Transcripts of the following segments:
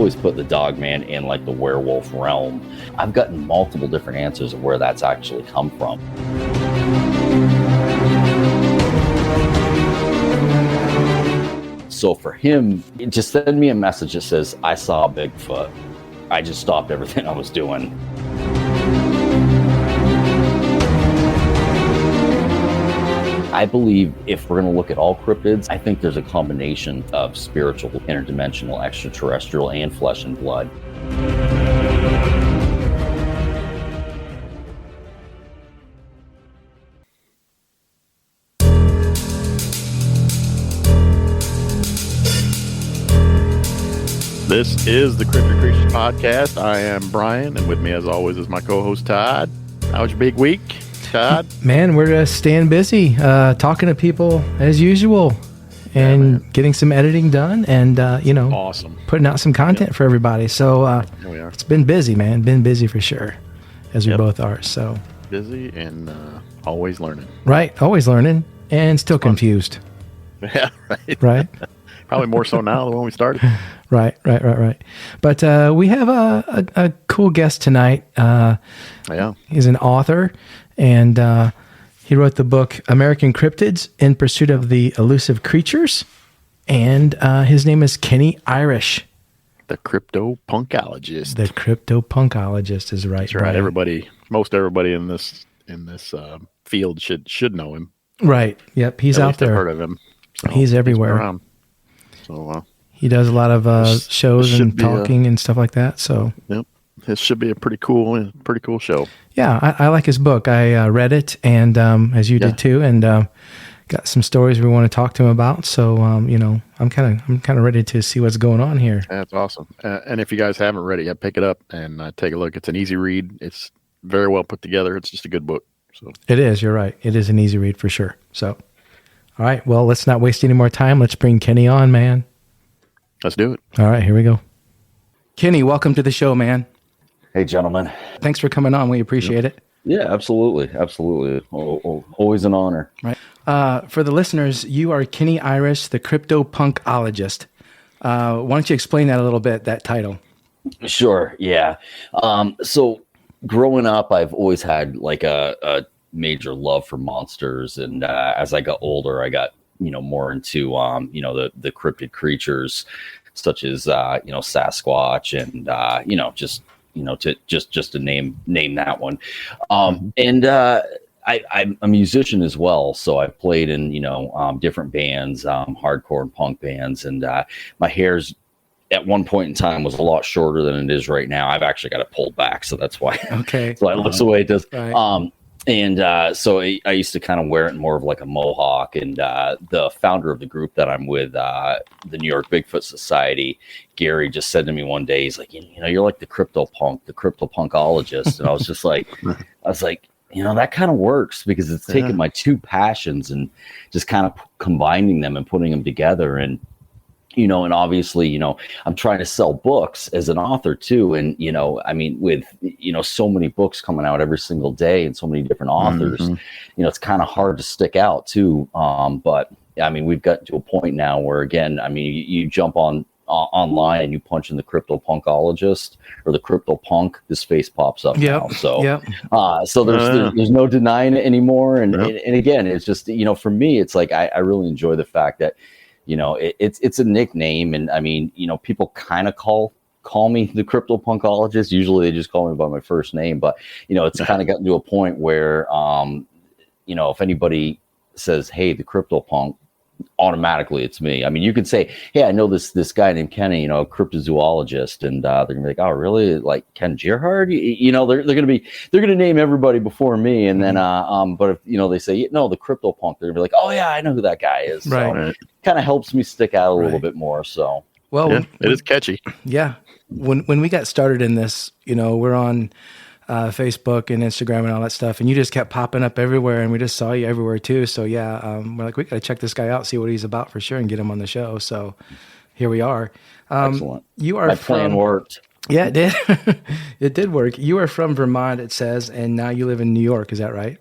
always put the Dogman in like the werewolf realm. I've gotten multiple different answers of where that's actually come from. So for him, just send me a message that says, I saw Bigfoot. I just stopped everything I was doing. I believe if we're going to look at all cryptids, I think there's a combination of spiritual, interdimensional, extraterrestrial, and flesh and blood. This is the Cryptid Creatures Podcast. I am Brian, and with me, as always, is my co-host Todd. How was your big week, Todd? Man, we're staying busy, talking to people as usual, and getting some editing done, and awesome, putting out some content for everybody. So it's been busy, man. Been busy for sure, as we both are. So busy and always learning. Right, always learning, and still confused. Yeah, right. Right. Probably more so now than when we started. Right. But we have a cool guest tonight. He's an author, and he wrote the book American Cryptids in Pursuit of the Elusive Creatures, and his name is Kenny Irish. The Cryptopunkologist. The Cryptopunkologist is right. That's right. Most everybody in this field should know him. Right. Yep. He's out there. I've heard of him. So he's everywhere. So he does a lot of shows and talking and stuff like that. So yep, this should be a pretty cool show. Yeah, I like his book. I read it, and as you did too, and got some stories we want to talk to him about. So I'm kind of ready to see what's going on here. That's awesome. And if you guys haven't read it yet, pick it up and take a look. It's an easy read. It's very well put together. It's just a good book. So it is. You're right. It is an easy read for sure. So. All right, well, let's not waste any more time. Let's bring Kenny on, man. Let's do it. All right, here we go. Kenny, welcome to the show, man. Hey, gentlemen. Thanks for coming on. We appreciate it. Yeah, absolutely. Absolutely. Always an honor. Right. For the listeners, you are Kenny Irish, the Cryptopunkologist. Why don't you explain that a little bit, that title? Sure, yeah. So growing up, I've always had like a major love for monsters, and as I got older, I got more into the cryptid creatures such as Sasquatch and just to name that one. And I'm a musician as well, so I've played in different bands, hardcore and punk bands, and my hair's at one point in time was a lot shorter than it is right now. I've actually got it pulled back, so that's why. Okay. So it looks the way it does. Right. And so I used to kind of wear it more of like a mohawk. And the founder of the group that I'm with, the New York Bigfoot Society, Gary, just said to me one day, he's like, you're like the cryptopunkologist. And I was just like, that kind of works, because it's taking my two passions and just kind of combining them and putting them together. And and obviously, I'm trying to sell books as an author too. And, with, so many books coming out every single day and so many different authors, it's kind of hard to stick out too. But we've gotten to a point now where, again, you jump online and you punch in the Cryptopunkologist or the Cryptopunk, this face pops up now. So, so there's no denying it anymore. And again, it's just, for me, it's like, I really enjoy the fact that, it's a nickname, and people kind of call me the Cryptopunkologist. Usually they just call me by my first name, but it's kind of gotten to a point where if anybody says, hey, the Cryptopunk, automatically it's me. You could say, hey, I know this guy named Kenny, a cryptozoologist, and they're gonna be like, oh, really? Like Ken Gerhard? They're gonna name everybody before me, and then but if they say no, the Cryptopunk, they're gonna be like, oh yeah, I know who that guy is. Right. So kind of helps me stick out a little bit more. So it is catchy. Yeah. When we got started in this, we're on Facebook and Instagram and all that stuff, and you just kept popping up everywhere, and we just saw you everywhere too. So we're like, we got to check this guy out, see what he's about for sure, and get him on the show. So here we are. Excellent. My plan worked. Yeah, it did. It did work. You are from Vermont, it says, and now you live in New York. Is that right?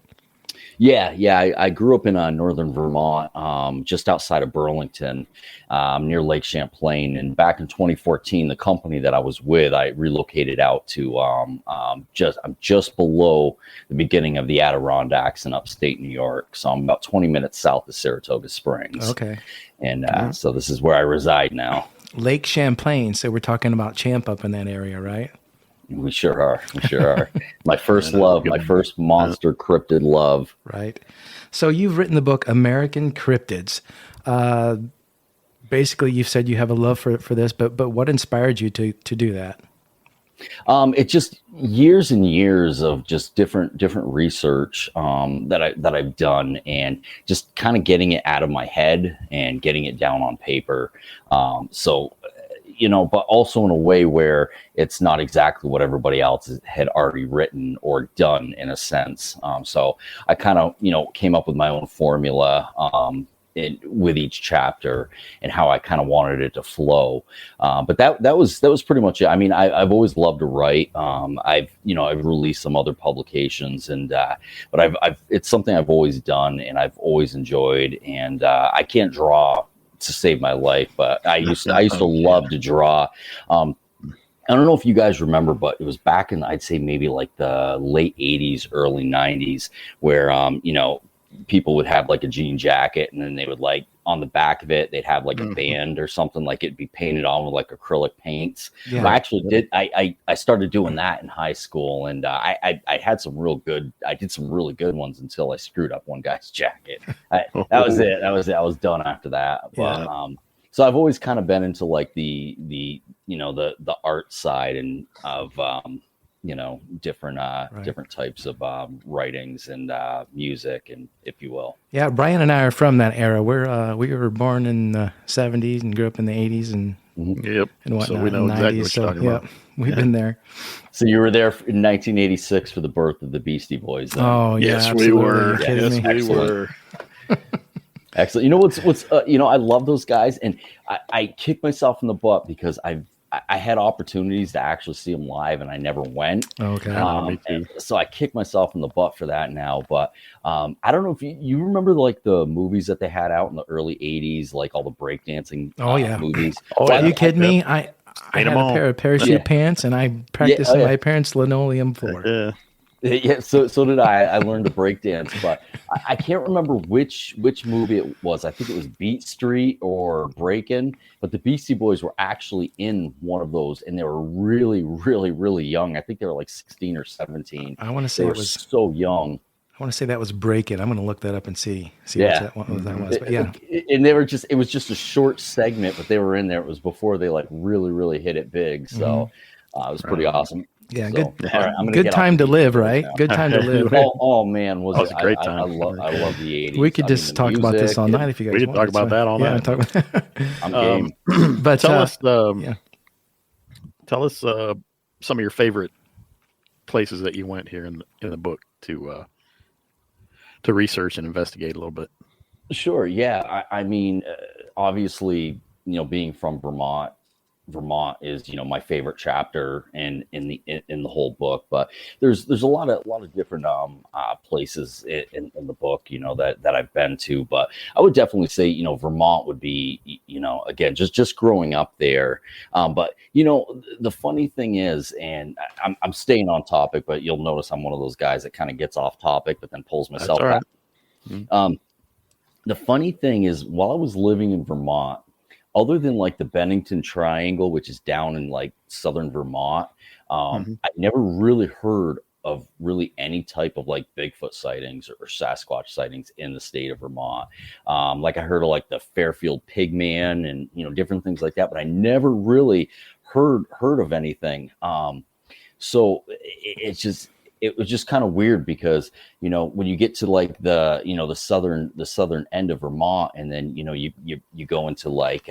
Yeah. I grew up in northern Vermont, just outside of Burlington, near Lake Champlain. And back in 2014, the company that I was with, I relocated out to just below the beginning of the Adirondacks in upstate New York. So I'm about 20 minutes south of Saratoga Springs. Okay. And so this is where I reside now. Lake Champlain. So we're talking about Champ up in that area, right? We sure are. My first love, my first monster cryptid love. Right. So you've written the book American Cryptids. Basically, you've said you have a love for this, but what inspired you to do that? It's just years and years of just different research that I've done, and just kind of getting it out of my head and getting it down on paper. But also in a way where it's not exactly what everybody else had already written or done in a sense. So I kind of, came up with my own formula with each chapter and how I kind of wanted it to flow. But that was pretty much it. I mean, I've always loved to write. I've released some other publications, but it's something I've always done and I've always enjoyed. And I can't draw to save my life, but I used to love to draw. I don't know if you guys remember, but it was back in, I'd say maybe like the late 80s, early 90s, where people would have like a jean jacket, and then they would, like, on the back of it, they'd have like a band or something, like it'd be painted on with like acrylic paints. Yeah. I actually I started doing that in high school, and I did some really good ones until I screwed up one guy's jacket. That was it. I was done after that. But so I've always kind of been into like the art side and of different types of writings and music, and if you will. Yeah, Brian and I are from that era. We were born in the 70s and grew up in the 80s and and whatnot. So we know exactly what you're talking about. We've been there. So you were there in 1986 for the birth of the Beastie Boys. Then. Oh yeah, yes, absolutely. we were. Yes, we were. Excellent. You know what's I love those guys, and I kick myself in the butt because I had opportunities to actually see them live, and I never went. Okay. Me too. So I kick myself in the butt for that now. But I don't know if you remember like the movies that they had out in the early 80s, like all the breakdancing movies. Are you kidding me? I had a pair of parachute pants, and I practiced on my parents' linoleum floor. Yeah. Yeah, so did I. I learned to break dance, but I can't remember which movie it was. I think it was Beat Street or Breakin', but the Beastie Boys were actually in one of those, and they were really, really, really young. I think they were like 16 or 17. I want to say it was so young. I want to say that was Breakin'. I'm going to look that up and see what that was. But yeah, and it was just a short segment, but they were in there. It was before they like really, really hit it big. So it was pretty awesome. Yeah, so, good. All right, good time to live, right? Good time to live. Oh man, was it a great time? I love the 80s. We could just talk about this all night if you guys want. We could talk about that all night. I'm game. But tell us some of your favorite places that you went here in the book to research and investigate a little bit. Sure. Yeah. I mean, obviously, being from Vermont is my favorite chapter in the whole book, but there's a lot of different places in the book that I've been to, but I would definitely say Vermont would be again just growing up there, but the funny thing is, and I'm staying on topic, but you'll notice I'm one of those guys that kind of gets off topic but then pulls myself back. Mm-hmm. The funny thing is, while I was living in Vermont, other than like the Bennington Triangle, which is down in like southern Vermont, I never really heard of really any type of like Bigfoot sightings or Sasquatch sightings in the state of Vermont. Like I heard of like the Fairfield Pigman and different things like that, but I never really heard of anything. So it was just kind of weird because when you get to like the southern end of Vermont, and then you go into like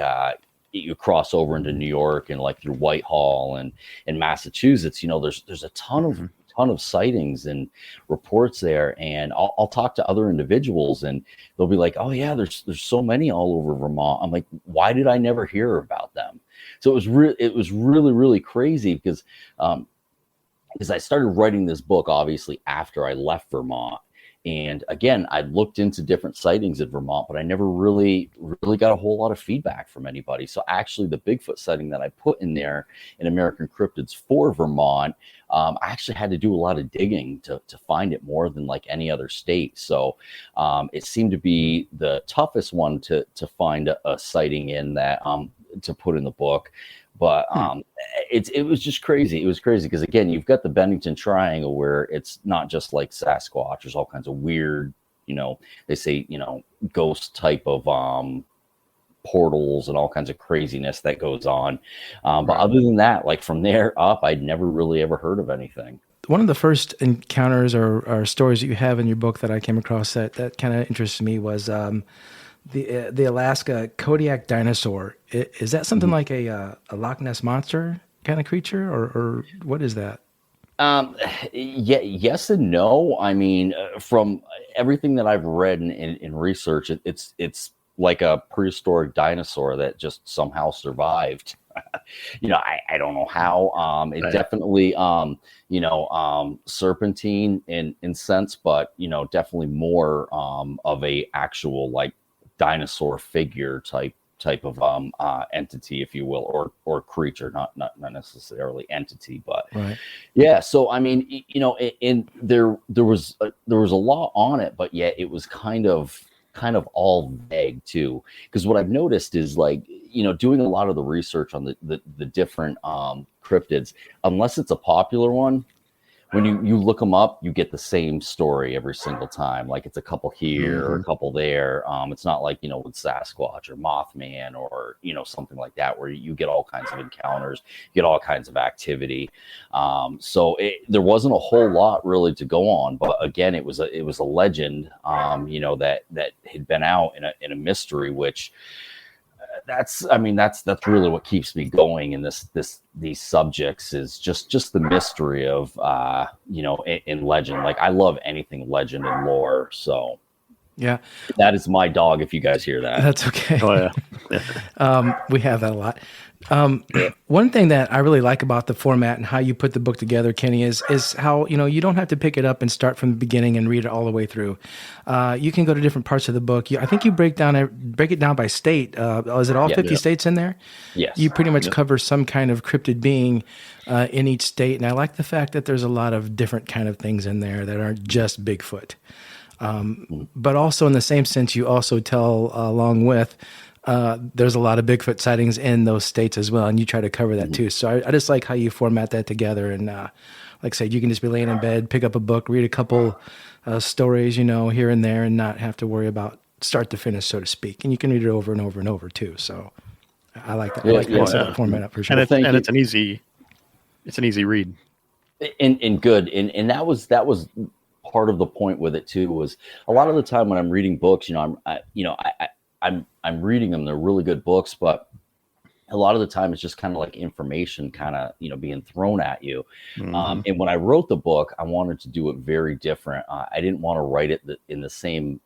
you cross over into New York and like through Whitehall and Massachusetts, there's a ton of sightings and reports there, and I'll talk to other individuals and they'll be like, oh yeah, there's so many all over Vermont. I'm like, why did I never hear about them? So it was really, really crazy because I started writing this book obviously after I left Vermont, And again, I looked into different sightings in Vermont, but I never really got a whole lot of feedback from anybody. So actually the Bigfoot sighting that I put in there in American Cryptids for Vermont, I actually had to do a lot of digging to find it more than like any other state. So it seemed to be the toughest one to find a sighting in that to put in the book. But it was just crazy. It was crazy because, again, you've got the Bennington Triangle where it's not just like Sasquatch. There's all kinds of weird, they say, ghost type of portals and all kinds of craziness that goes on. But other than that, like from there up, I'd never really ever heard of anything. One of the first encounters or stories that you have in your book that I came across that kind of interested me was the Alaska Kodiak dinosaur. Is that something like a Loch Ness monster kind of creature, or what is that? Yeah, yes and no. I mean, from everything that I've read in research, it's like a prehistoric dinosaur that just somehow survived. I don't know how. It definitely, serpentine in sense, but definitely more of a actual like dinosaur figure type of entity, if you will, or creature, not necessarily entity, but yeah. So I mean, there was a lot on it, but yet it was kind of all vague too. Because what I've noticed is like, doing a lot of the research on the different cryptids, unless it's a popular one, when you look them up, you get the same story every single time. Like it's a couple here or a couple there. It's not like, with Sasquatch or Mothman or, something like that, where you get all kinds of encounters, you get all kinds of activity. So there wasn't a whole lot really to go on. But again, it was a legend, that had been out in a mystery, which that's really what keeps me going in these subjects is just the mystery of in legend. Like I love anything legend and lore, so yeah, that is my dog. If you guys hear that, that's okay. Oh yeah. We have that a lot. One thing that I really like about the format and how you put the book together, Kenny, is how, you don't have to pick it up and start from the beginning and read it all the way through. You can go to different parts of the book. I think you break it down by state. Is it all 50 states in there? Yes. You pretty much cover some kind of cryptid being in each state. And I like the fact that there's a lot of different kind of things in there that aren't just Bigfoot. But also in the same sense, you also tell along with, there's a lot of Bigfoot sightings in those states as well, and you try to cover that too. So I just like how you format that together. And like I said, you can just be laying in bed, pick up a book, read a couple stories, here and there, and not have to worry about start to finish, so to speak. And you can read it over and over and over too. So I like that. I like how you set the format up for sure. And it's an easy read. And good. And that was part of the point with it too. Was a lot of the time when I'm reading books, I'm reading them. They're really good books, but a lot of the time it's just kind of like information kind of, being thrown at you. And when I wrote the book, I wanted to do it very different. I didn't want to write it in the same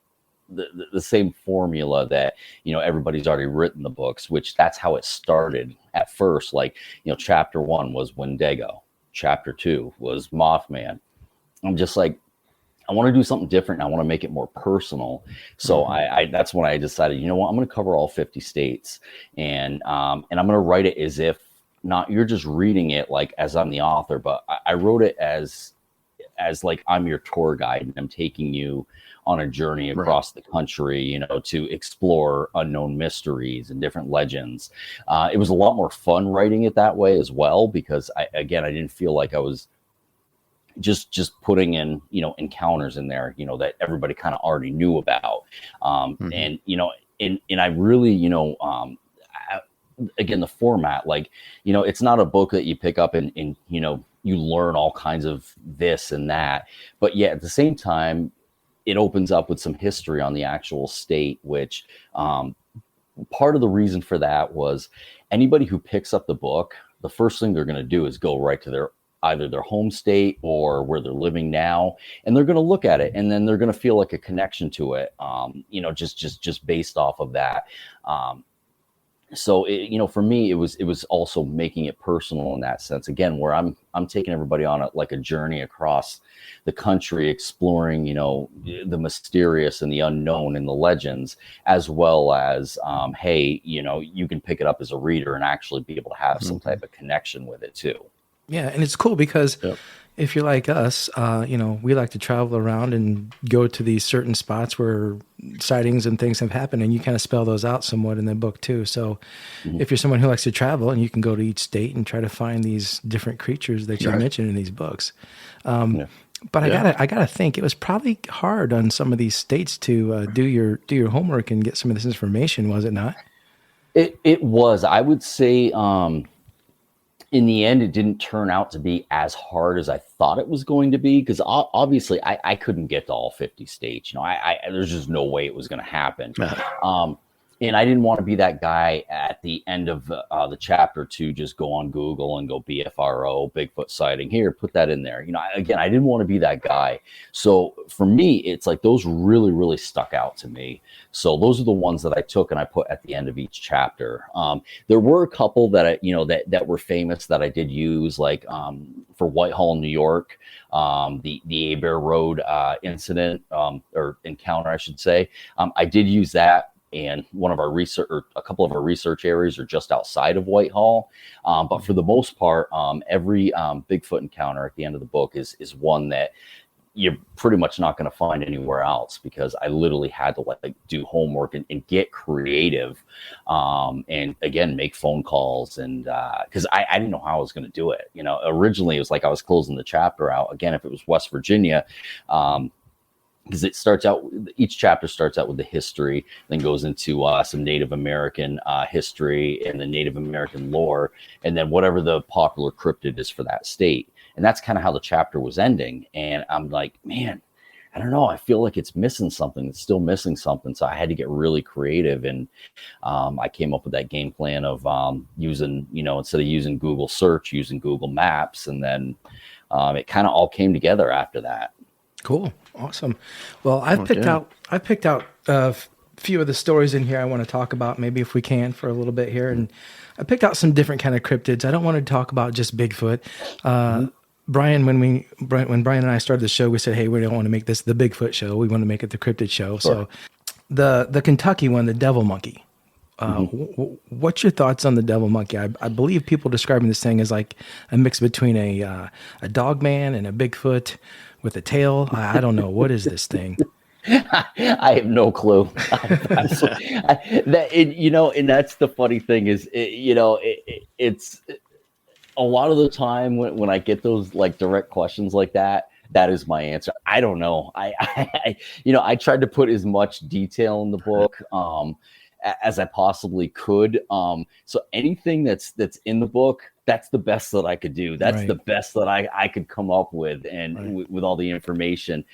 formula that, everybody's already written the books, which that's how it started at first. Like, chapter 1 was Wendigo. Chapter 2 was Mothman. I'm just like, I want to do something different. I want to make it more personal. So I that's when I decided, I'm going to cover all 50 states and I'm going to write it as if not, you're just reading it like as I'm the author, but I wrote it as like, I'm your tour guide and I'm taking you on a journey across the country, to explore unknown mysteries and different legends. It was a lot more fun writing it that way as well, because I didn't feel like I was just putting in, encounters in there, that everybody kind of already knew about. And, and I really, again, the format, like, it's not a book that you pick up and you learn all kinds of this and that, but yeah, at the same time, it opens up with some history on the actual state, which, part of the reason for that was anybody who picks up the book, the first thing they're going to do is go right to either their home state or where they're living now. And they're going to look at it and then they're going to feel like a connection to it. Just based off of that. so for me, it was also making it personal in that sense. Again, where I'm taking everybody on a journey across the country, exploring the mysterious and the unknown and the legends, as well as hey, you can pick it up as a reader and actually be able to have some type of connection with it too. Yeah, and it's cool because if you're like us, we like to travel around and go to these certain spots where sightings and things have happened, and you kind of spell those out somewhat in the book too. So if you're someone who likes to travel, and you can go to each state and try to find these different creatures that you mentioned in these books. But I gotta think it was probably hard on some of these states to do your homework and get some of this information, was it not? It was. I would say in the end, it didn't turn out to be as hard as I thought it was going to be, because obviously I couldn't get to all 50 states. There's just no way it was going to happen. And I didn't want to be that guy at the end of the chapter to just go on Google and go BFRO, Bigfoot sighting here, put that in there. Again, I didn't want to be that guy. So for me, it's like those really, really stuck out to me. So those are the ones that I took and I put at the end of each chapter. There were a couple that that were famous that I did use, like for Whitehall, New York, the Abear Road incident or encounter, I should say. I did use that. And one of our research, or a couple of our research areas are just outside of Whitehall. But for the most part, every Bigfoot encounter at the end of the book is one that you're pretty much not going to find anywhere else, because I literally had to do homework and get creative. And again, make phone calls, and because I didn't know how I was going to do it. Originally it was like I was closing the chapter out. Again, if it was West Virginia, because each chapter starts out with the history, then goes into some Native American history and the Native American lore, and then whatever the popular cryptid is for that state. And that's kind of how the chapter was ending. And I'm like, man, I don't know. I feel like it's missing something. It's still missing something. So I had to get really creative. And I came up with that game plan of using, instead of using Google search, using Google Maps. And then it kind of all came together after that. Cool. Awesome. Well, I've picked out a few of the stories in here I want to talk about, maybe if we can, for a little bit here. And I picked out some different kind of cryptids. I don't want to talk about just Bigfoot. Brian, when Brian and I started the show, we said, hey, we don't want to make this the Bigfoot show. We want to make it the cryptid show. Sure. So the Kentucky one, the devil monkey. What's your thoughts on the devil monkey? I believe people describing this thing as like a mix between a dog man and a Bigfoot with a tail. I don't know. What is this thing? I have no clue. And that's the funny thing is, it's a lot of the time when I get those direct questions like that, that is my answer. I don't know. I tried to put as much detail in the book as I possibly could. So anything that's in the book, that's the best that I could do. That's the best that I could come up with, and with all the information,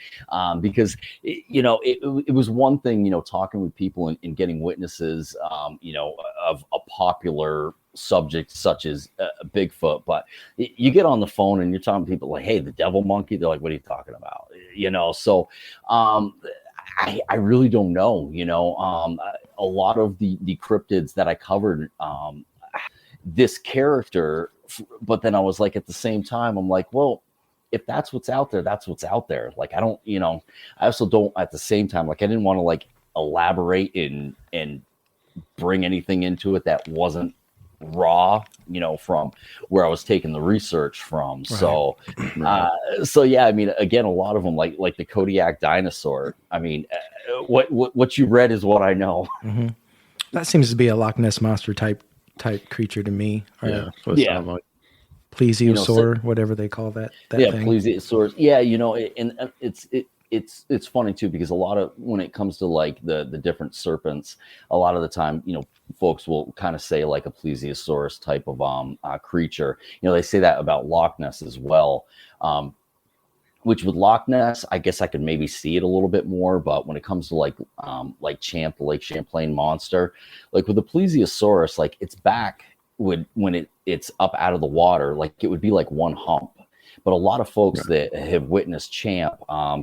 because it was one thing, talking with people and getting witnesses, of a popular subject such as Bigfoot, but you get on the phone and you're talking to people like, hey, the devil monkey. They're like, what are you talking about? So I really don't know. A lot of the cryptids that I covered, this character, but then I was like, at the same time, I'm like, well, if that's what's out there, that's what's out there. Like, I don't, I also don't at the same time, I didn't want to elaborate and bring anything into it that wasn't raw, from where I was taking the research from. So, so yeah, again, a lot of them like the Kodiak dinosaur. What you read is what I know. Mm-hmm. That seems to be a Loch Ness monster type creature to me. Plesiosaur, whatever they call that thing. Plesiosaurs. Yeah, and it's funny too, because a lot of, when it comes to the different serpents, a lot of the time, folks will kind of say a plesiosaurus type of creature. They say that about Loch Ness as well. Which with Loch Ness, I guess I could maybe see it a little bit more, but when it comes to the Lake Champlain monster, with the plesiosaurus, its back when it's up out of the water, it would be like one hump. but a lot of folks that have witnessed Champ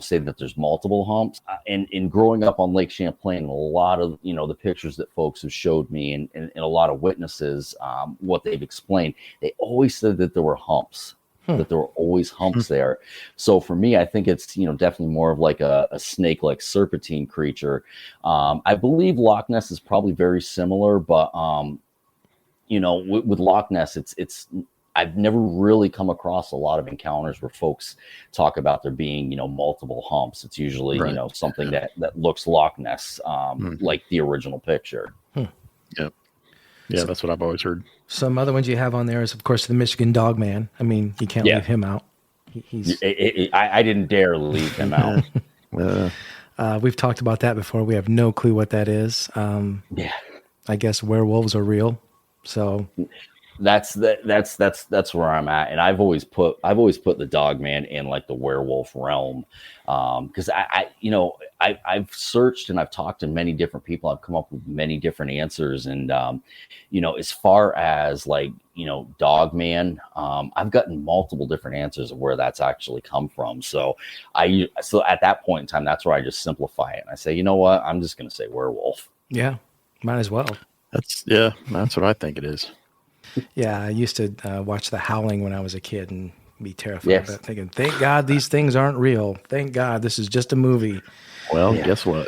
say that there's multiple humps. And in growing up on Lake Champlain, a lot of, the pictures that folks have showed me and a lot of witnesses, what they've explained, they always said that there were humps. That there were always humps there. So for me, I think it's, definitely more of like a snake-like serpentine creature. I believe Loch Ness is probably very similar, but, with Loch Ness, it's I've never really come across a lot of encounters where folks talk about there being, multiple humps. It's usually, something that looks Loch Ness, like the original picture. Yep. Yeah, that's what I've always heard. Some other ones you have on there is, of course, the Michigan Dog Man. I mean, you can't leave him out. I didn't dare leave him out. We've talked about that before. We have no clue what that is. I guess werewolves are real. So that's where I'm at, and I've always put the Dog Man in like the werewolf realm, because I've searched and I've talked to many different people. I've come up with many different answers, and as far as like Dog Man, I've gotten multiple different answers of where that's actually come from. So at that point in time, that's where I just simplify it and I say, you know what, I'm just going to say werewolf. Yeah, might as well. That's what I think it is. Yeah, I used to watch The Howling when I was a kid and be terrified of it, thinking, thank God these things aren't real. Thank God this is just a movie. Well, guess what?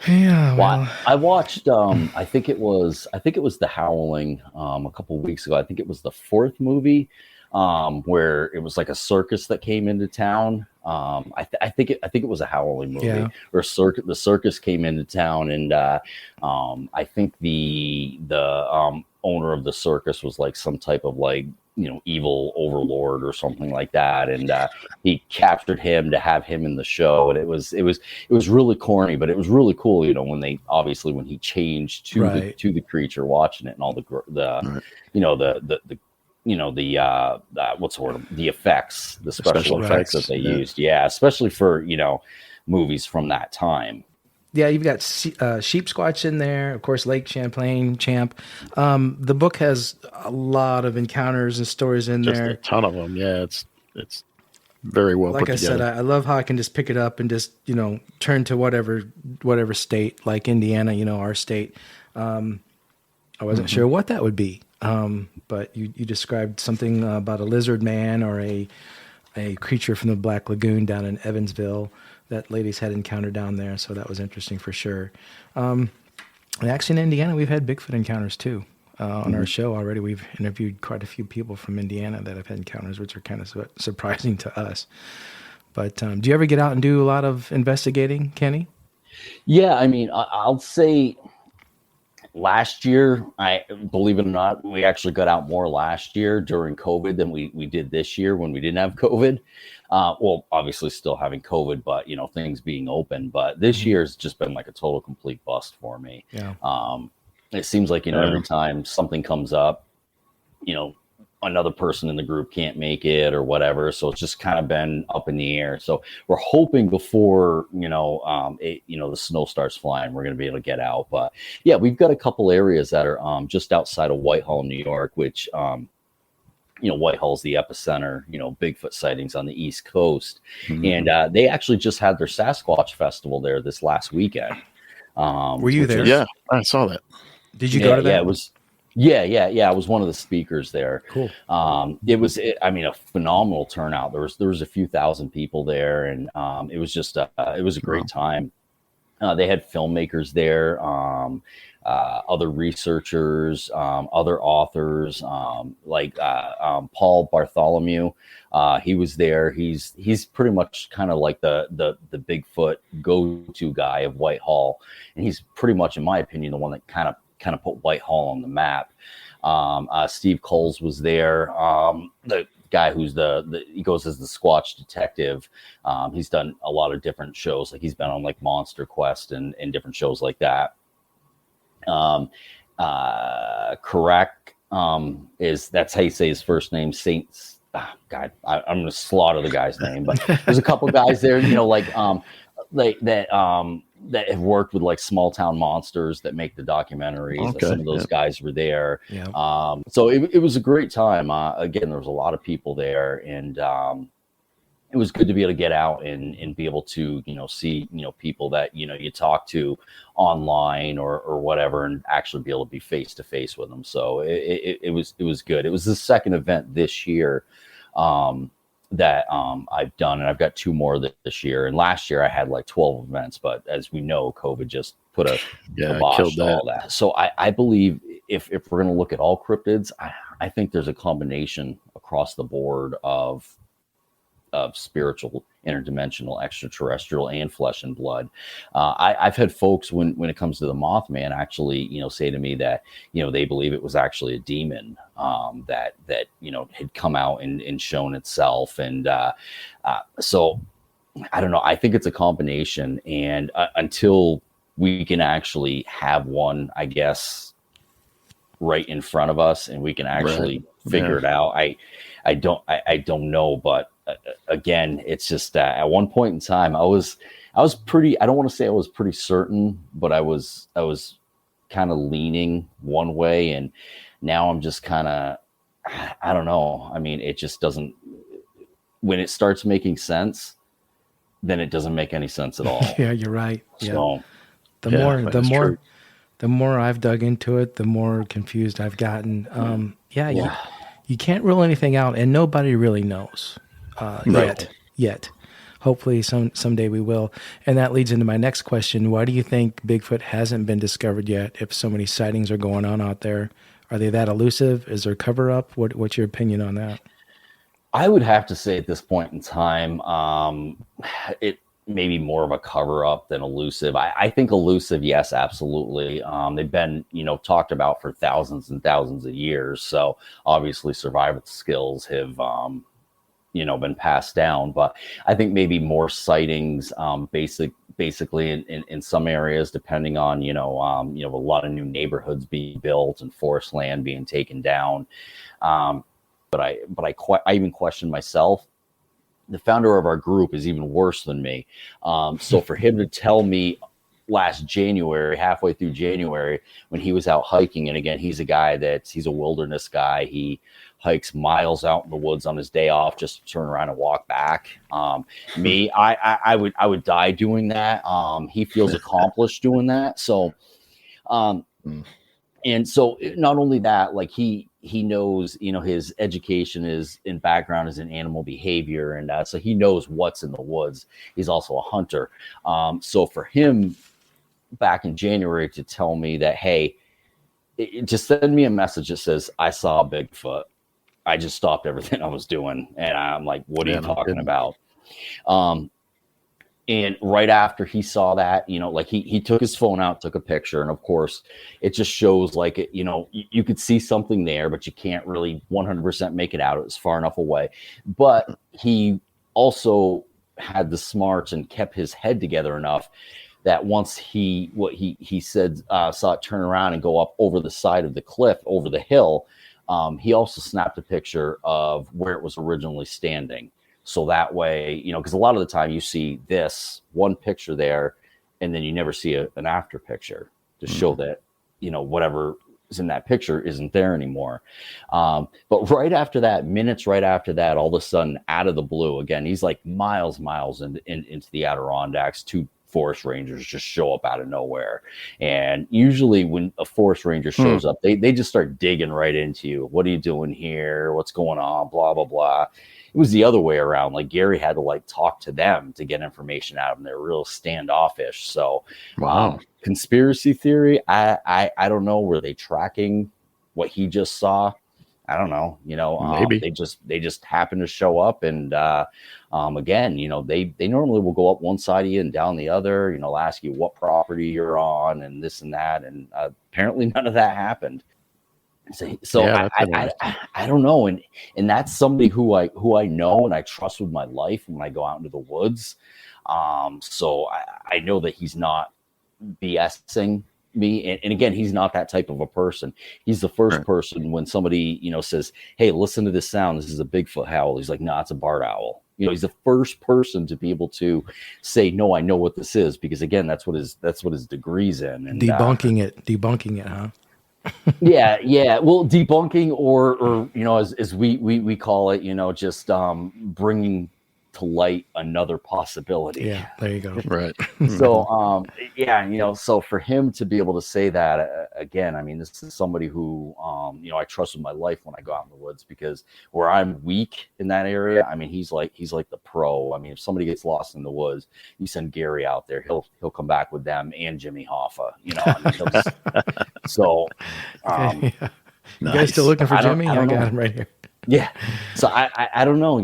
Yeah, well, I watched. I think it was The Howling a couple weeks ago. I think it was the fourth movie, where it was like a circus that came into town. I think it was a Howling movie, or the circus came into town, and I think the owner of the circus was like some type of like evil overlord or something like that, and he captured him to have him in the show, and it was really corny, but it was really cool, when he changed to the creature, watching it, and all the what's the word, the effects, the special effects that they used, especially for movies from that time. Yeah, you've got Sheep Squatch in there, of course, Lake Champlain, Champ. The book has a lot of encounters and stories in there. A ton of them. Yeah, it's very well put together. Like I said, I love how I can just pick it up and just turn to whatever state, like Indiana, our state. I wasn't sure what that would be, but you described something about a lizard man or a creature from the Black Lagoon down in Evansville that ladies had encountered down there, so that was interesting for sure. And actually, in Indiana, we've had Bigfoot encounters too. On our show already, we've interviewed quite a few people from Indiana that have had encounters, which are kind of surprising to us. But do you ever get out and do a lot of investigating, Kenny? Yeah, I mean, I'll say last year, believe it or not, we actually got out more last year during COVID than we did this year when we didn't have COVID. Well, obviously still having COVID, but things being open. But this year has just been like a total complete bust for me. Yeah. It seems like every time something comes up, another person in the group can't make it or whatever. So it's just kind of been up in the air. So we're hoping before the snow starts flying, we're going to be able to get out. But yeah, we've got a couple areas that are just outside of Whitehall, New York, which Whitehall's the epicenter, Bigfoot sightings on the East Coast. And they actually just had their Sasquatch festival there this last weekend. Were you there? Yeah, I saw that. Did you go to that? Yeah, it was. Yeah. I was one of the speakers there. Cool. It was a phenomenal turnout. There was a few thousand people there, and it was just it was a great time. They had filmmakers there, other researchers, other authors, like Paul Bartholomew. He was there. He's pretty much kind of like the Bigfoot go-to guy of Whitehall, and he's pretty much, in my opinion, the one that kind of put Whitehall on the map. Steve Coles was there. The guy who's he goes as the Squatch detective. He's done a lot of different shows. Like he's been on like Monster Quest and different shows like that. Correct. That's how you say his first name, Saints. God, I'm going to slaughter the guy's name, but there's a couple guys there, that have worked with like Small Town Monsters that make the documentaries. Okay, some of those guys were there. Yeah. So it was a great time. Again, there was a lot of people there, and it was good to be able to get out and be able to, see, people that, you talk to online or whatever, and actually be able to be face to face with them. So it was good. It was the second event this year that I've done, and I've got 2 more this year. And last year I had like 12 events, but as we know, COVID just put a kibosh to all that. So I believe if we're going to look at all cryptids, I think there's a combination across the board of spiritual, interdimensional, extraterrestrial, and flesh and blood. I've had folks when it comes to the Mothman actually, say to me that, they believe it was actually a demon that had come out and shown itself. And so I don't know. I think it's a combination. And until we can actually have one, I guess, right in front of us, and we can actually figure it out. I don't know, but again, it's just at one point in time, I was pretty, I don't want to say I was pretty certain, but I was kind of leaning one way, and now I'm just kind of, I don't know. I mean, it just doesn't, when it starts making sense, then it doesn't make any sense at all. Yeah, you're right. So the more I've dug into it, the more confused I've gotten. You can't rule anything out, and nobody really knows yet. Hopefully someday we will. And that leads into my next question. Why do you think Bigfoot hasn't been discovered yet if so many sightings are going on out there? Are they that elusive? Is there cover up? What's your opinion on that? I would have to say at this point in time, it may be more of a cover up than elusive. I think elusive, yes, absolutely. They've been, talked about for thousands and thousands of years. So obviously survival skills have, been passed down. But I think maybe more sightings, basically in some areas, depending on, a lot of new neighborhoods being built and forest land being taken down. But I even question myself. The founder of our group is even worse than me. So for him to tell me last January, halfway through January, when he was out hiking, and again, he's a wilderness guy. He hikes miles out in the woods on his day off just to turn around and walk back. Me, I would die doing that. He feels accomplished doing that. So, and so not only that, like he knows, his education is in background is in animal behavior. And so he knows what's in the woods. He's also a hunter. So for him back in January to tell me that, hey, just send me a message that says, I saw a Bigfoot. I just stopped everything I was doing. And I'm like, what are you talking about? And right after he saw that, he took his phone out, took a picture. And of course, it just shows like, you could see something there, but you can't really 100% make it out. It was far enough away. But he also had the smarts and kept his head together enough that once he said, saw it turn around and go up over the side of the cliff, over the hill, he also snapped a picture of where it was originally standing. So that way, because a lot of the time you see this one picture there, and then you never see an after picture to show that, whatever is in that picture isn't there anymore. But right after that, minutes right after that, all of a sudden, out of the blue, again, he's like miles into the Adirondacks, 2 forest rangers just show up out of nowhere. And usually when a forest ranger shows up, they just start digging right into you. What are you doing here? What's going on? Blah, blah, blah. It was the other way around. Like Gary had to talk to them to get information out of them. They're real standoffish. So, conspiracy theory. I don't know. Were they tracking what he just saw? I don't know. Maybe they just happen to show up, and again, they normally will go up one side of you and down the other. They'll ask you what property you're on and this and that, and apparently none of that happened. So I don't know, and that's somebody who I know and I trust with my life when I go out into the woods. So I know that he's not BSing me, and again, he's not that type of a person. He's the first person when somebody says, "Hey, listen to this sound. This is a Bigfoot howl." He's like, "No, it's a barred owl." He's the first person to be able to say, "No, I know what this is," because again, that's what his degree's in. And debunking it, huh? yeah. Well, debunking or as we call it, just bringing to light another possibility. Yeah, there you go. Right. So, so for him to be able to say that again, I mean, this is somebody who, I trust with my life when I go out in the woods, because where I'm weak in that area, I mean, he's like the pro. I mean, if somebody gets lost in the woods, you send Gary out there, he'll come back with them and Jimmy Hoffa, I mean, he'll just, so, You guys still looking for Jimmy? I got him right here. Yeah. So I don't know,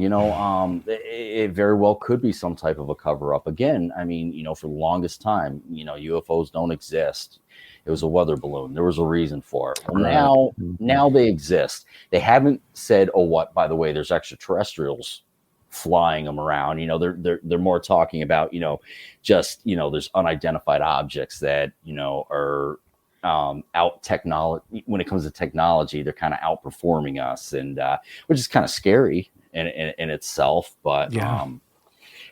it very well could be some type of a cover up. Again, I mean, for the longest time, UFOs don't exist. It was a weather balloon. There was a reason for it. Well, now they exist. They haven't said, oh, what, by the way, there's extraterrestrials flying them around. They're more talking about, just, there's unidentified objects that, are out technology. When it comes to technology, they're kind of outperforming us, and which is kind of scary in itself. But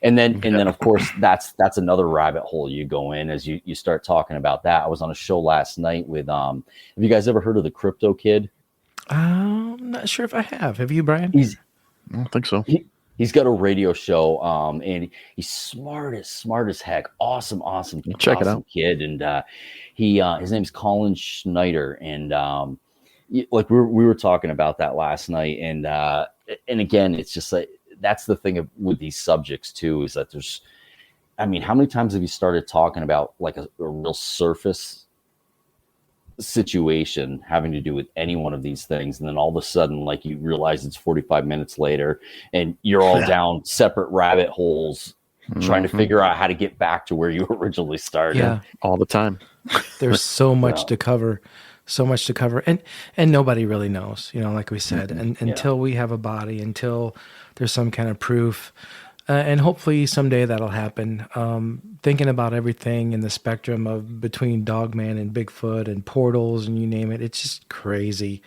and then of course that's another rabbit hole you go in as you start talking about that. I was on a show last night with have you guys ever heard of the Crypto Kid? I'm not sure if I have. Have you, Brian? I don't think so. He's got a radio show, and he's smart as heck. Awesome Check it out, kid. And his name's Colin Schneider, and like we were talking about that last night. And again, it's just like that's the thing with these subjects too, is that there's, I mean, how many times have you started talking about like a real surface situation having to do with any one of these things, and then all of a sudden, like, you realize it's 45 minutes later and you're all down separate rabbit holes trying to figure out how to get back to where you originally started. All the time. There's so much to cover, and nobody really knows, like we said, and until we have a body, until there's some kind of proof. And hopefully someday that'll happen. Thinking about everything in the spectrum of between Dogman and Bigfoot and portals and you name it, it's just crazy.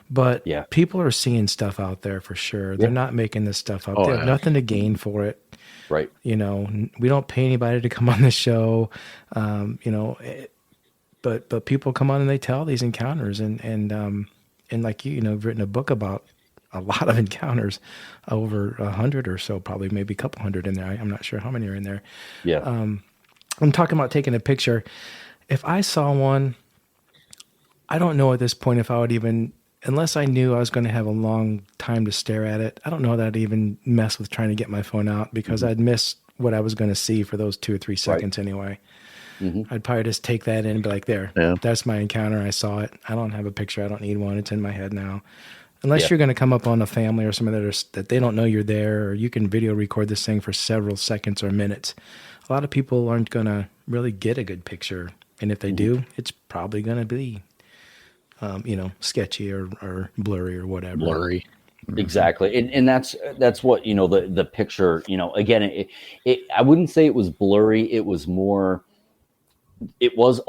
But people are seeing stuff out there for sure. They're not making this stuff up. They have nothing to gain for it. Right. We don't pay anybody to come on the show. But people come on and they tell these encounters, and like you've written a book about a lot of encounters, over 100 or so, probably maybe a couple hundred in there. I'm not sure how many are in there. Yeah. I'm talking about taking a picture. If I saw one, I don't know at this point if I would even, unless I knew I was going to have a long time to stare at it, I don't know that I'd even mess with trying to get my phone out, because I'd miss what I was going to see for those 2 or 3 seconds anyway. I'd probably just take that in and be like, that's my encounter. I saw it. I don't have a picture. I don't need one. It's in my head now. Unless you're going to come up on a family or something that they don't know you're there, or you can video record this thing for several seconds or minutes. A lot of people aren't going to really get a good picture. And if they do, it's probably going to be, sketchy or blurry or whatever. Blurry. Exactly. And that's what, the picture, again, I wouldn't say it was blurry. It was a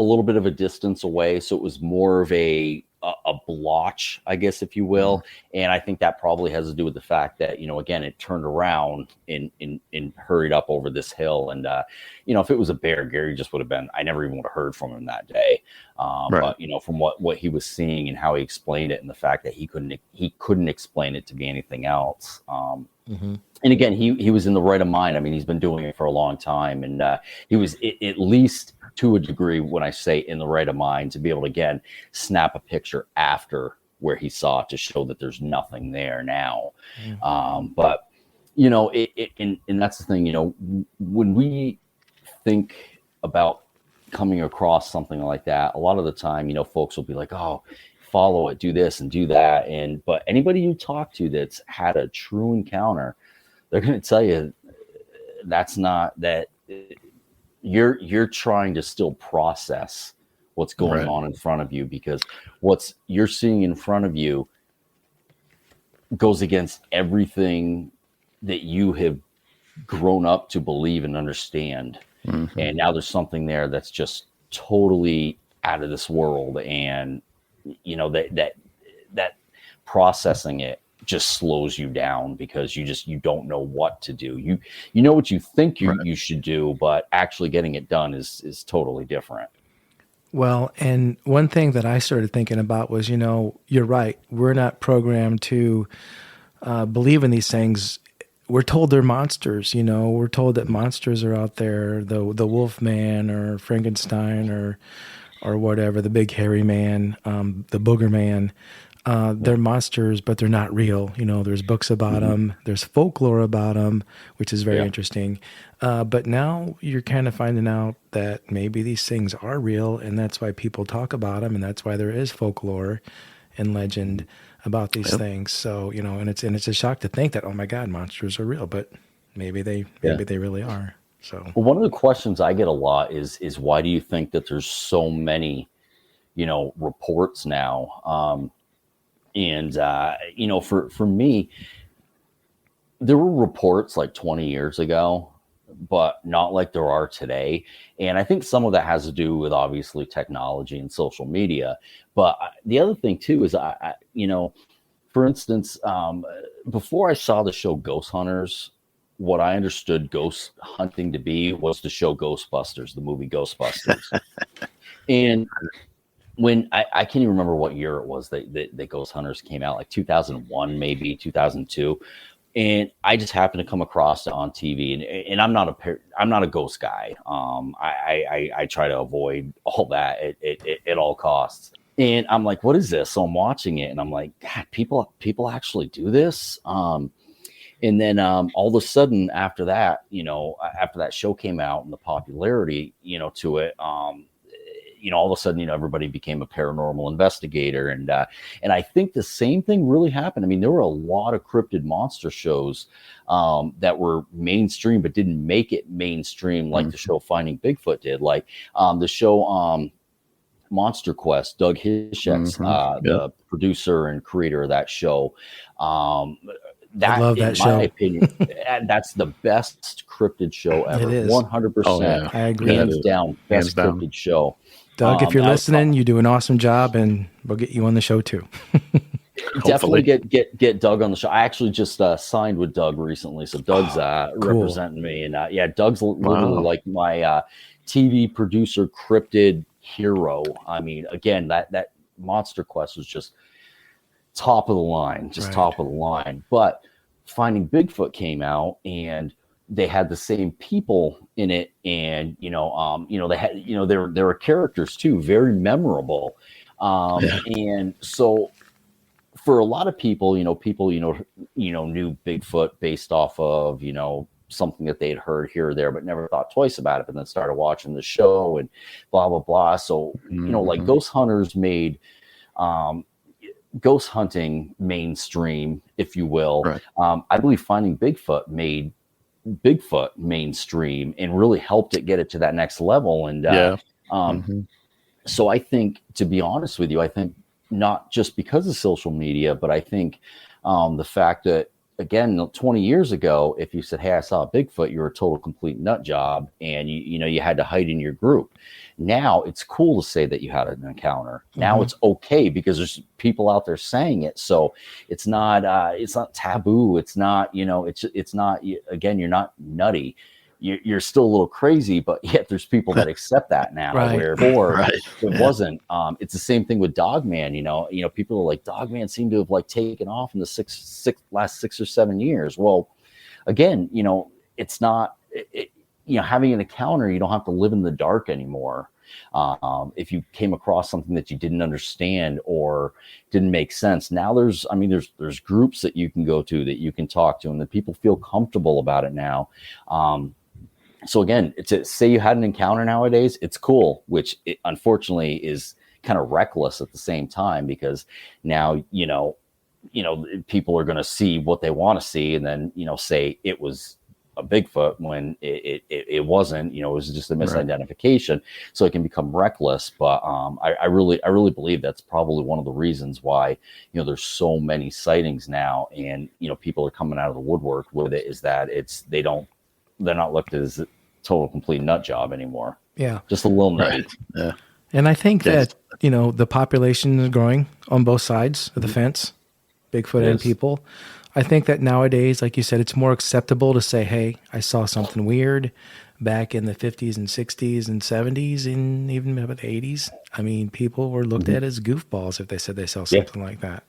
little bit of a distance away. So it was more of a blotch, I guess, if you will. And I think that probably has to do with the fact that, again, it turned around and hurried up over this hill. And, if it was a bear, Gary just would have been, I never even would have heard from him that day. But, from what he was seeing and how he explained it, and the fact that he couldn't explain it to be anything else. And again, he was in the right of mind. I mean, he's been doing it for a long time, and he was at least to a degree, when I say in the right of mind, to be able to, again, snap a picture after where he saw it to show that there's nothing there now. But, and that's the thing, when we think about coming across something like that, a lot of the time, folks will be like, oh, follow it, do this and do that. But anybody you talk to that's had a true encounter, they're going to tell you that's not that. You're trying to still process what's going on in front of you, because what's you're seeing in front of you goes against everything that you have grown up to believe and understand. And now there's something there that's just totally out of this world. And, that processing it just slows you down, because you don't know what to do. You know what you think you should do, but actually getting it done is totally different. Well, and one thing that I started thinking about was, you're right. We're not programmed to believe in these things we're told they're monsters. We're told that monsters are out there, the Wolf Man or Frankenstein or whatever, the big hairy man, the booger man. They're monsters, but they're not real. There's books about them. There's folklore about them, which is very interesting. But now you're kind of finding out that maybe these things are real, and that's why people talk about them, and that's why there is folklore and legend about these things. So, and it's a shock to think that, oh my God, monsters are real, but maybe they really are. So, well, one of the questions I get a lot is why do you think that there's so many, reports now? For me, there were reports like 20 years ago, but not like there are today. And I think some of that has to do with obviously technology and social media. But the other thing too is for instance, before I saw the show Ghost Hunters, what I understood ghost hunting to be was the show Ghostbusters, the movie Ghostbusters. And when I can't even remember what year it was that Ghost Hunters came out, like 2001, maybe 2002. And I just happened to come across it on TV, and I'm not a ghost guy. I try to avoid all that at all costs. And I'm like, what is this? So I'm watching it, and I'm like, God, people actually do this. And then all of a sudden, after that, after that show came out and the popularity, to it, all of a sudden, everybody became a paranormal investigator. And I think the same thing really happened. I mean, there were a lot of cryptid monster shows that were mainstream, but didn't make it mainstream like the show Finding Bigfoot did. Like the show Monster Quest, Doug Hishek's, the producer and creator of that show. That, I love that show. In my opinion, that's the best cryptid show ever. It is. 100%. Oh, yeah. I agree. Hands down, best cryptid show. Doug, if you're listening, you do an awesome job, and we'll get you on the show too. Definitely get Doug on the show. I actually just signed with Doug recently, so Doug's cool. representing me, and Doug's literally like my TV producer cryptid hero. I mean, again, that Monster Quest was just top of the line, top of the line. But Finding Bigfoot came out, and they had the same people in it, and they had there were characters too, very memorable. And so for a lot of people, people knew Bigfoot based off of something that they'd heard here or there, but never thought twice about it. But then started watching the show and blah blah blah. So like Ghost Hunters made ghost hunting mainstream, if you will. Right. I believe Finding Bigfoot made Bigfoot mainstream and really helped it get it to that next level. And so I think, to be honest with you, I think not just because of social media, but I think the fact that, again, 20 years ago, if you said, hey, I saw a Bigfoot, you're a total complete nut job, and you had to hide in your group. Now it's cool to say that you had an encounter. Now it's okay because there's people out there saying it. So it's not taboo. It's not, it's not, again, you're not nutty. You're still a little crazy, but yet there's people that accept that now. Right. Where before it wasn't. It's the same thing with Dogman. People are like, Dogman seemed to have like taken off in the last 6 or 7 years. Well, again, it's not. Having an encounter, you don't have to live in the dark anymore. If you came across something that you didn't understand or didn't make sense, now there's groups that you can go to, that you can talk to, and that people feel comfortable about it now. So again, say you had an encounter nowadays, it's cool, which unfortunately is kind of reckless at the same time, because now, people are going to see what they want to see, and then, say it was a Bigfoot when it wasn't. It was just a misidentification. Right. So it can become reckless. But I really believe that's probably one of the reasons why there's so many sightings now, and people are coming out of the woodwork with it, is that they're not looked at as a total complete nut job anymore. Yeah, just a little nutty. Right. Yeah. And I think that the population is growing on both sides of the fence, Bigfoot and people. I think that nowadays, like you said, it's more acceptable to say, hey, I saw something weird back in the 50s and 60s and 70s and even about the 80s. I mean, people were looked at as goofballs if they said they saw something like that.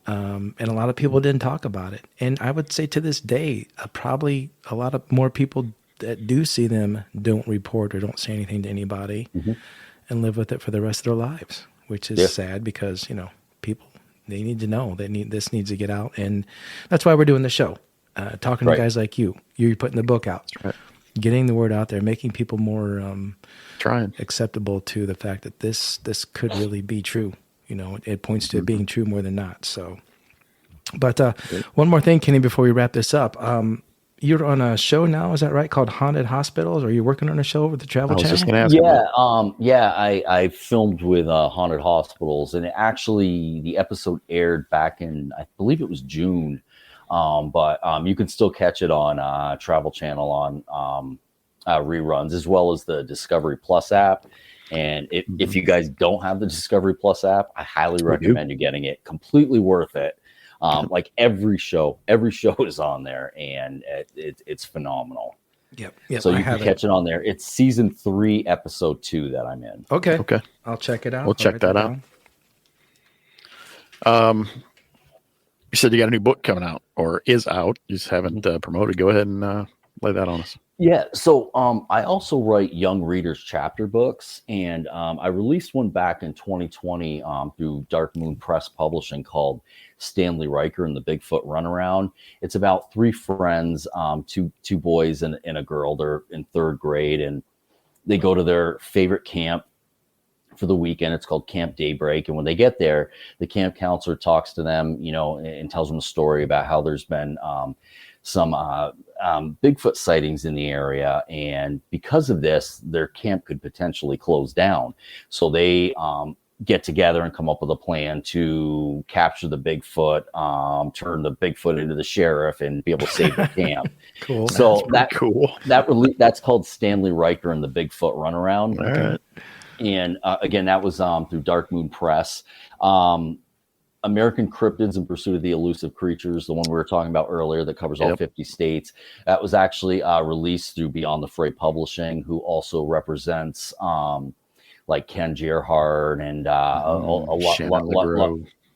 And a lot of people didn't talk about it. And I would say to this day, probably a lot of more people that do see them don't report or don't say anything to anybody and live with it for the rest of their lives, which is sad because, people, they need to know this needs to get out. And that's why we're doing the show, talking to guys like you. You're putting the book out, getting the word out there, making people more acceptable to the fact that this could really be true. It points to it being true more than not. So, but one more thing, Kenny, before we wrap this up. You're on a show now, is that right? Called Haunted Hospitals? Or are you working on a show with the Travel Channel? I was just going to ask. I filmed with Haunted Hospitals, and actually the episode aired back in, I believe it was June. But you can still catch it on Travel Channel on reruns, as well as the Discovery Plus app. And if you guys don't have the Discovery Plus app, I highly recommend you getting it. Completely worth it. Like every show is on there, and it's phenomenal. Yep. So you can catch it on there. It's season 3, episode 2 that I'm in. Okay. I'll check it out. We'll check that out. You said you got a new book coming out, or is out. You just haven't promoted. Go ahead and lay that on us. Yeah, so I also write young readers chapter books, and I released one back in 2020 through Dark Moon Press Publishing called Stanley Riker and the Bigfoot Runaround. It's about 3 friends, two boys and a girl. They're in 3rd grade, and they go to their favorite camp for the weekend. It's called Camp Daybreak, and when they get there, the camp counselor talks to them, and tells them a story about how there's been some Bigfoot sightings in the area, and because of this, their camp could potentially close down. So they get together and come up with a plan to capture the Bigfoot, turn the Bigfoot into the sheriff, and be able to save the camp. Cool. So cool. That's called Stanley Riker and the Bigfoot Runaround. All right. And again, that was through Dark Moon Press. American Cryptids in Pursuit of the Elusive Creatures, the one we were talking about earlier that covers all 50 states. That was actually released through Beyond the Fray Publishing, who also represents like Ken Gerhardt and a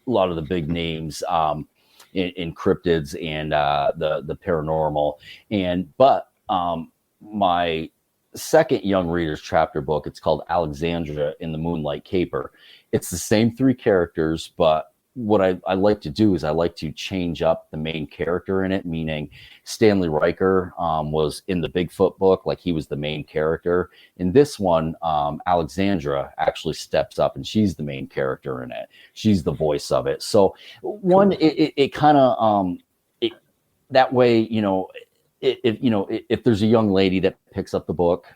lot of the big names in cryptids and the paranormal. But my second young readers chapter book, it's called Alexandra in the Moonlight Caper. It's the same 3 characters, but what I like to do is I like to change up the main character in it, meaning Stanley Riker was in the Bigfoot book, like he was the main character. In this one, Alexandra actually steps up and she's the main character in it. She's the voice of it. So it kind of that way, if there's a young lady that picks up the book,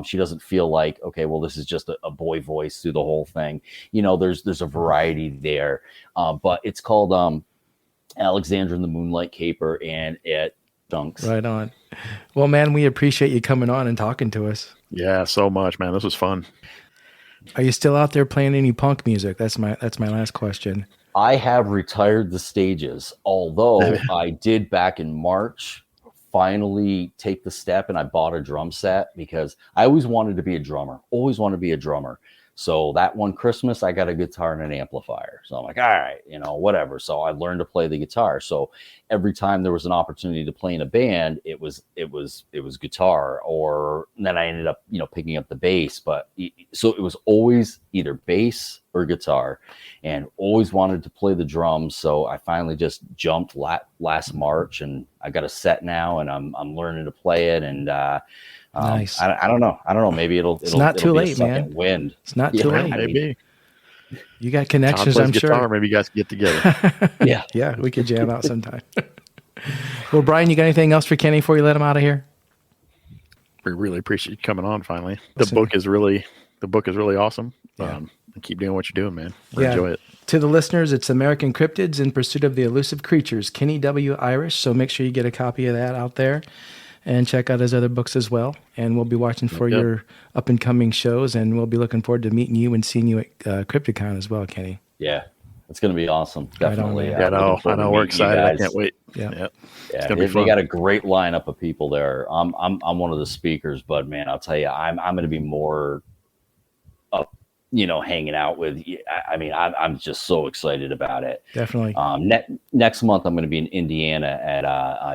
she doesn't feel like, okay, well, this is just a boy voice through the whole thing. There's a variety there. But it's called Alexandra in the Moonlight Caper, and it dunks. Right on. Well, man, we appreciate you coming on and talking to us. Yeah, so much, man. This was fun. Are you still out there playing any punk music? That's my last question. I have retired the stages, although I did back in March finally take the step and I bought a drum set because I always wanted to be a drummer, So that one Christmas, I got a guitar and an amplifier. So I'm like, all right, whatever. So I learned to play the guitar. So every time there was an opportunity to play in a band, it was guitar, or then I ended up, picking up the bass. But so it was always either bass or guitar, and always wanted to play the drums. So I finally just jumped last March, and I got a set now, and I'm learning to play it. And nice. I don't know. Maybe it'll not too late, man. Wind. It's not too late. Maybe you got connections. I'm guitar, sure. Maybe you guys can get together. Yeah, we could jam out sometime. Well, Brian, you got anything else for Kenny before you let him out of here? We really appreciate you coming on. Finally, the book is really awesome. Yeah. Keep doing what you're doing, man. Enjoy it. To the listeners, it's American Cryptids in Pursuit of the Elusive Creatures, Kenny W. Irish. So make sure you get a copy of that out there and check out his other books as well. And we'll be watching for your up and coming shows, and we'll be looking forward to meeting you and seeing you at Crypticon as well, Kenny. Yeah, it's going to be awesome. Definitely. Right on, I know. We're excited. I can't wait. Yeah. It's gonna be fun. They got a great lineup of people there. I'm one of the speakers, but man, I'll tell you, I'm going to be more up, hanging out with. I mean, I'm just so excited about it. Definitely. Next month, I'm going to be in Indiana at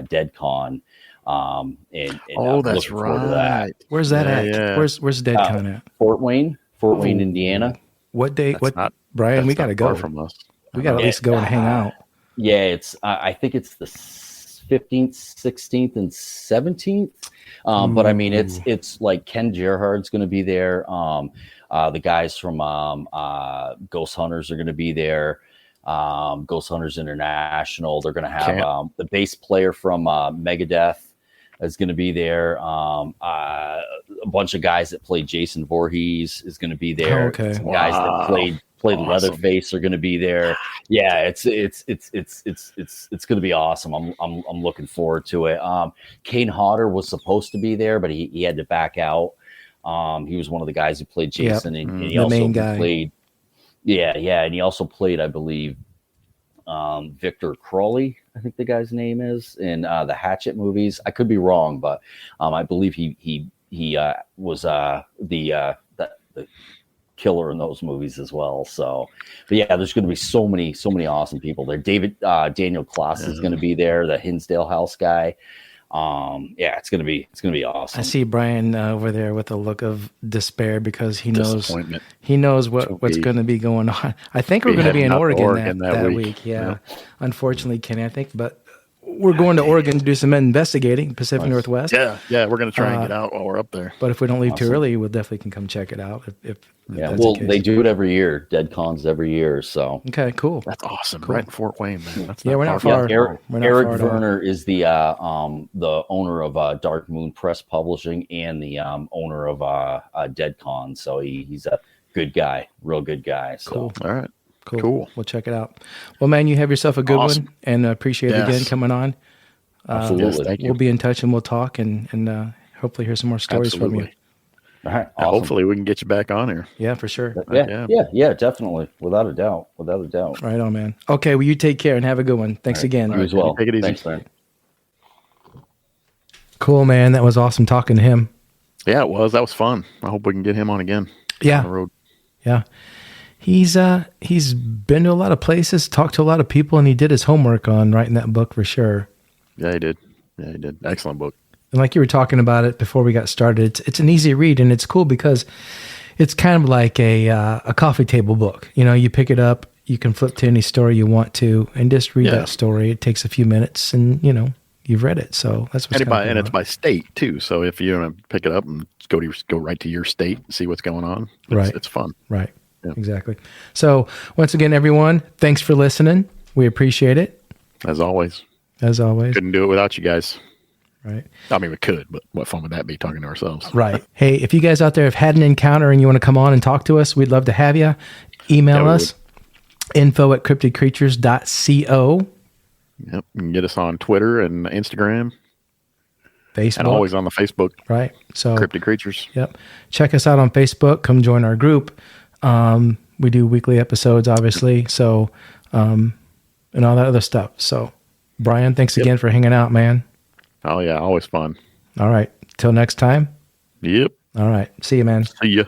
DeadCon. And I'm that's looking forward to that. right. Where's that at? Yeah. Where's DeadCon at? Fort Wayne, Indiana. What date? That's not, Brian, we got to go. far from us. We got to at least go and hang out. Yeah, it's. I think it's the 15th, 16th, and 17th. But I mean, it's like Ken Gerhard's going to be there. The guys from Ghost Hunters are going to be there. Ghost Hunters International. They're going to have the bass player from Megadeth is going to be there. A bunch of guys that played Jason Voorhees is going to be there. Okay. Some guys that played awesome. Leatherface are going to be there. Yeah, it's going to be awesome. I'm looking forward to it. Kane Hodder was supposed to be there, but he had to back out. He was one of the guys who played Jason, and he also played. Yeah, and he also played, I believe, Victor Crowley, I think the guy's name is, in the Hatchet movies. I could be wrong, but I believe he was the killer in those movies as well. So, but yeah, there's going to be so many awesome people there. Daniel Kloss is going to be there, the Hinsdale House guy. Yeah, it's gonna be awesome. I see Brian over there with a look of despair because he knows what's going to be going on. I think we're going to be in Oregon that week. Yeah. Unfortunately, Kenny, I think, but we're going to Oregon to do some investigating, Pacific Northwest. Yeah, we're going to try and get out while we're up there. But if we don't leave too early, we'll definitely can come check it out. If they do it every year. DeadCon's every year. So okay, cool. That's awesome. Cool. Right in Fort Wayne, man. We're not far. Eric Werner is the owner of Dark Moon Press Publishing and the owner of DeadCon. So he's a good guy, real good guy. So. Cool. All right. Cool. We'll check it out. Well, man, you have yourself a good one, and appreciate it again coming on. Absolutely. Thank you. We'll be in touch and we'll talk and hopefully hear some more stories from you. All right. Awesome. Hopefully we can get you back on here. Yeah, for sure. Yeah, definitely. Without a doubt. Right on, man. Okay, well, you take care and have a good one. Thanks again. You as well. Take it easy. Thanks, man. Cool, man. That was awesome talking to him. Yeah, it was. That was fun. I hope we can get him on again. Yeah. On the road. Yeah. He's been to a lot of places, talked to a lot of people, and he did his homework on writing that book for sure. Yeah, he did. Excellent book. And like you were talking about it before we got started, it's an easy read, and it's cool because it's kind of like a coffee table book. You know, you pick it up, you can flip to any story you want to, and just read that story. It takes a few minutes, and you've read it. So that's what's and it's by state too. So if you want to pick it up and go right to your state and see what's going on, it's fun. Right. Yeah. Exactly. So once again, everyone, thanks for listening. We appreciate it. As always. Couldn't do it without you guys. Right. I mean, we could, but what fun would that be talking to ourselves? Right. Hey, if you guys out there have had an encounter and you want to come on and talk to us, we'd love to have you. Email us, info@cryptidcreatures.co. Yep. You can get us on Twitter and Instagram. Facebook. And always on the Facebook. Right. So Cryptid Creatures. Yep. Check us out on Facebook. Come join our group. We do weekly episodes, obviously. So, and all that other stuff. So, Brian, thanks again for hanging out, man. Oh, yeah. Always fun. All right. Till next time. Yep. All right. See you, man. See ya.